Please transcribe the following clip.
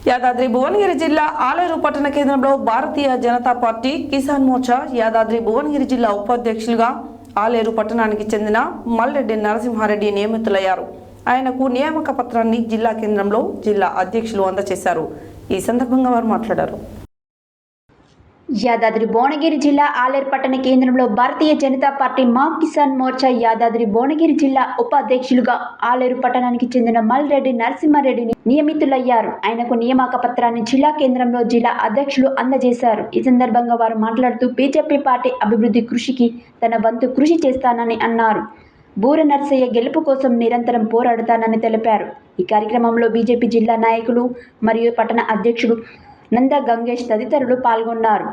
యాదాద్రి భువనగిరి జిల్లా ఆలేరు పట్టణ కేంద్రంలో భారతీయ జనతా పార్టీ కిసాన్ మోర్చా యాదాద్రి భువనగిరి జిల్లా ఉపాధ్యక్షులుగా ఆలేరు పట్టణానికి చెందిన మల్రెడ్డి నరసింహారెడ్డి నియమితులయ్యారు. ఆయనకు నియామక పత్రాన్ని జిల్లా కేంద్రంలో జిల్లా అధ్యక్షులు అందజేశారు. ఈ సందర్భంగా వారు మాట్లాడారు. యాదాద్రి భువనగిరి జిల్లా ఆలేరు పట్టణ కేంద్రంలో భారతీయ జనతా పార్టీ మా కిసాన్ మోర్చా యాదాద్రి భువనగిరి జిల్లా ఉపాధ్యక్షులుగా ఆలేరు పట్టణానికి చెందిన మల్రెడ్డి నరసింహారెడ్డిని నియమితులయ్యారు. ఆయనకు నియామక పత్రాన్ని జిల్లా కేంద్రంలో జిల్లా అధ్యక్షులు అందజేశారు. ఈ సందర్భంగా వారు మాట్లాడుతూ బీజేపీ పార్టీ అభివృద్ధి కృషికి తన వంతు కృషి చేస్తానని అన్నారు. బూర నర్సయ్య గెలుపు కోసం నిరంతరం పోరాడుతానని తెలిపారు. ఈ కార్యక్రమంలో బీజేపీ జిల్లా నాయకులు మరియు పట్టణ అధ్యక్షుడు నంద గంగేష్ తదితరులు పాల్గొన్నారు.